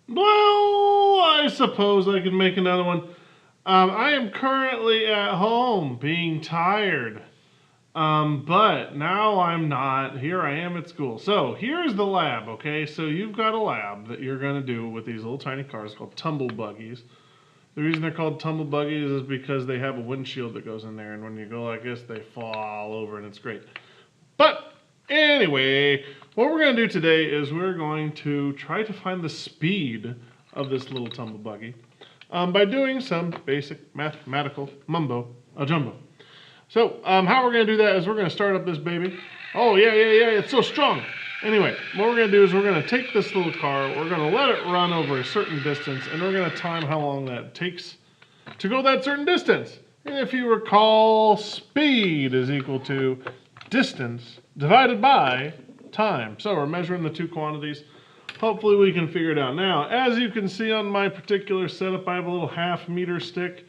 Well, I suppose I could make another one. I am currently at home being tired. But now I'm not. Here I am at school. So here's the lab, okay? So you've got a lab that you're going to do with these little tiny cars called tumble buggies. The reason they're called tumble buggies is because they have a windshield that goes in there, and when you go like this, they fall over, and it's great. But anyway, what we're going to do today is we're going to try to find the speed of this little tumble buggy by doing some basic mathematical mumbo jumbo. So how we're going to do that is we're going to start up this baby. Oh, yeah, it's so strong. Anyway, what we're going to do is we're going to take this little car, we're going to let it run over a certain distance, and we're going to time how long that takes to go that certain distance. And if you recall, speed is equal to distance divided by time. So we're measuring the two quantities. Hopefully we can figure it out. Now, as you can see on my particular setup, I have a little half-meter stick.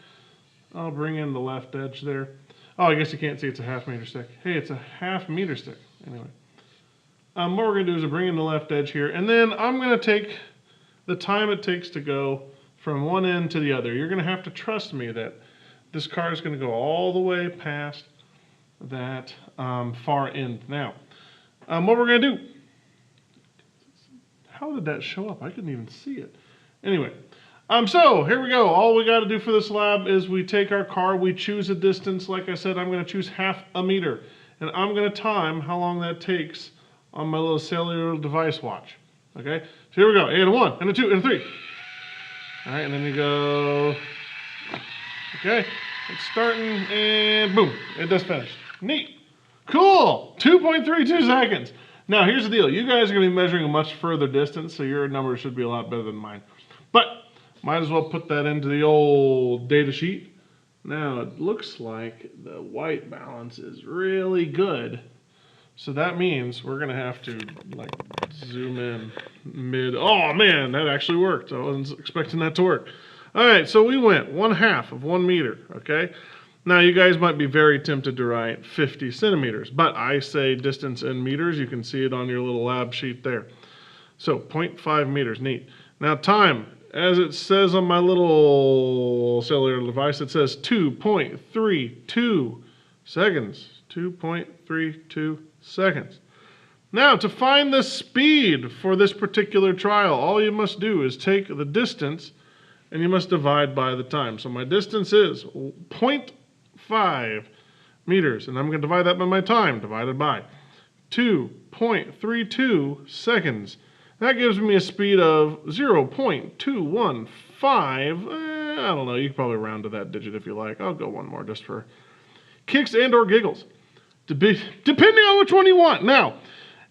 I'll bring in the left edge there. Oh, I guess you can't see it's a half-meter stick. Hey, it's a half-meter stick. Anyway, what we're going to do is bring in the left edge here, and then I'm going to take the time it takes to go from one end to the other. You're going to have to trust me that this car is going to go all the way past that far end. Now, what we're going to do, how did that show up? I couldn't even see it. Anyway, so here we go. All we got to do for this lab is we take our car, we choose a distance. Like I said, I'm going to choose half a meter, and I'm going to time how long that takes on my little cellular device watch. Okay, so here we go. And a 1, and a 2, and a 3. All right, and then you go. Okay, it's starting, and boom, it just finished. Neat. Cool. 2.32 seconds. Now, here's the deal. You guys are going to be measuring a much further distance, so your number should be a lot better than mine. But might as well put that into the old data sheet. Now, it looks like the white balance is really good. So that means we're going to have to like zoom in mid. Oh, man, that actually worked. I wasn't expecting that to work. All right, so we went 1/2 of 1 meter, okay? Now, you guys might be very tempted to write 50 centimeters, but I say distance in meters. You can see it on your little lab sheet there. So 0.5 meters, neat. Now, time, as it says on my little cellular device, it says 2.32 seconds. 2.32 seconds. Now, to find the speed for this particular trial, all you must do is take the distance and you must divide by the time. So my distance is 0.5 meters, and I'm going to divide that by my time, divided by 2.32 seconds. That gives me a speed of 0.215. I don't know, you can probably round to that digit if you like. I'll go one more just for kicks and or giggles, depending on which one you want. Now,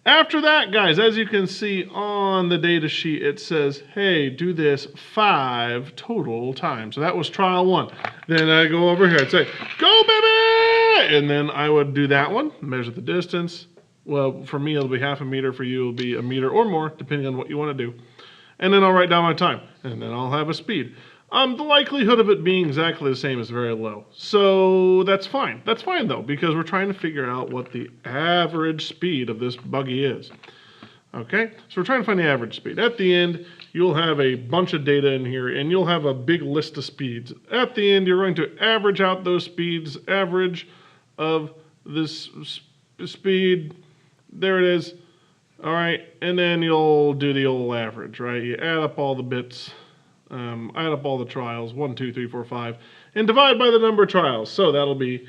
after that, guys, as you can see on the data sheet, it says, hey, do this 5 total times. So that was trial 1. Then I go over here and say, go, baby! And then I would do that one, measure the distance. Well, for me, it'll be half a meter. For you, it'll be a meter or more, depending on what you want to do. And then I'll write down my time, and then I'll have a speed. The likelihood of it being exactly the same is very low. So that's fine. That's fine, though, because we're trying to figure out what the average speed of this buggy is. Okay? So we're trying to find the average speed. At the end, you'll have a bunch of data in here, and you'll have a big list of speeds. At the end, you're going to average out those speeds, average of this speed. There it is. All right, and then you'll do the old average, right? You add up all the bits. Add up all the trials, 1, 2, 3, 4, 5, and divide by the number of trials. So that'll be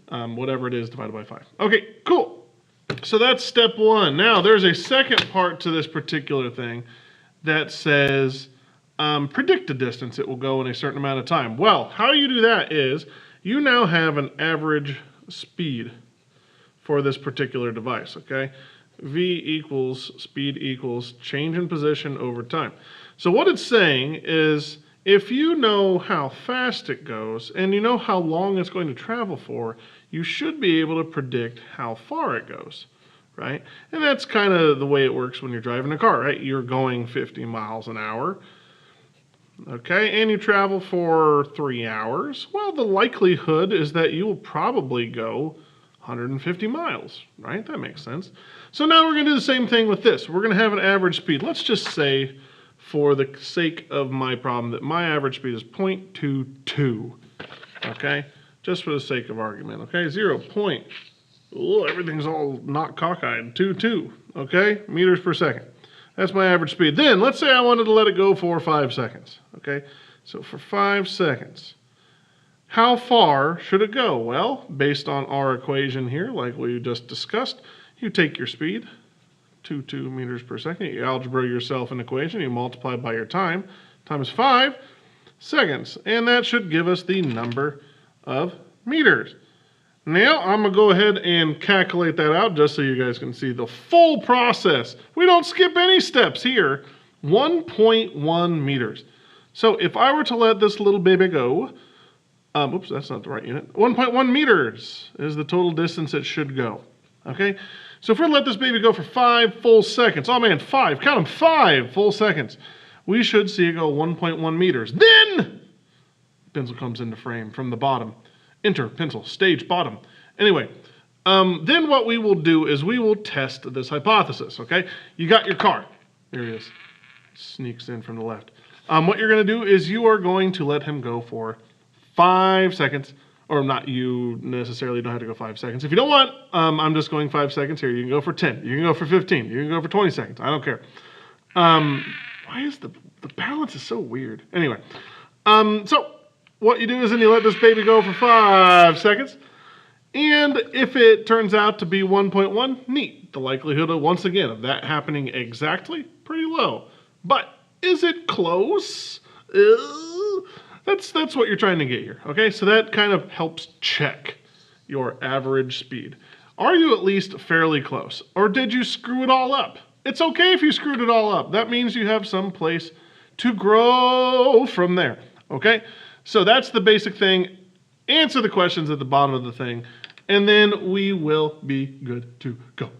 whatever it is divided by 5. Okay, cool. So that's step 1. Now, there's a second part to this particular thing that says predict the distance it will go in a certain amount of time. Well, how you do that is you now have an average speed for this particular device, okay? V equals speed equals change in position over time. So what it's saying is if you know how fast it goes and you know how long it's going to travel for, you should be able to predict how far it goes, right? And that's kind of the way it works when you're driving a car, right? You're going 50 miles an hour, okay, and you travel for 3 hours. Well, the likelihood is that you will probably go 150 miles, right? That makes sense. So now we're going to do the same thing with this. We're going to have an average speed. Let's just say for the sake of my problem that my average speed is 0.22. Okay, just for the sake of argument. Okay, 0. Oh, everything's all not cockeyed. 22. Okay, meters per second. That's my average speed. Then let's say I wanted to let it go for 5 seconds. Okay, so for 5 seconds, how far should it go? Well, based on our equation here, like we just discussed, you take your speed, 22 meters per second, you algebra yourself an equation, you multiply by your time, times 5 seconds, and that should give us the number of meters. Now, I'm going to go ahead and calculate that out just so you guys can see the full process. We don't skip any steps here. 1.1 meters. So if I were to let this little baby go, oops, that's not the right unit. 1.1 meters is the total distance it should go. Okay? So if we let this baby go for 5 full seconds, oh man, 5, count them, 5 full seconds, we should see it go 1.1 meters. Then, pencil comes into frame from the bottom. Enter, pencil, stage, bottom. Anyway, then what we will do is we will test this hypothesis, okay? You got your car. There he is. Sneaks in from the left. What you're going to do is you are going to let him go for 5 seconds, or not, you necessarily don't have to go 5 seconds. If you don't want, I'm just going 5 seconds here. You can go for 10. You can go for 15. You can go for 20 seconds. I don't care. Why is the balance is so weird? Anyway, so what you do is then you let this baby go for 5 seconds. And if it turns out to be 1.1, neat. The likelihood, once again, of that happening exactly, pretty low. But is it close? That's what you're trying to get here. Okay, so that kind of helps check your average speed. Are you at least fairly close? Or did you screw it all up? It's okay if you screwed it all up. That means you have some place to grow from there. Okay? So that's the basic thing. Answer the questions at the bottom of the thing, and then we will be good to go.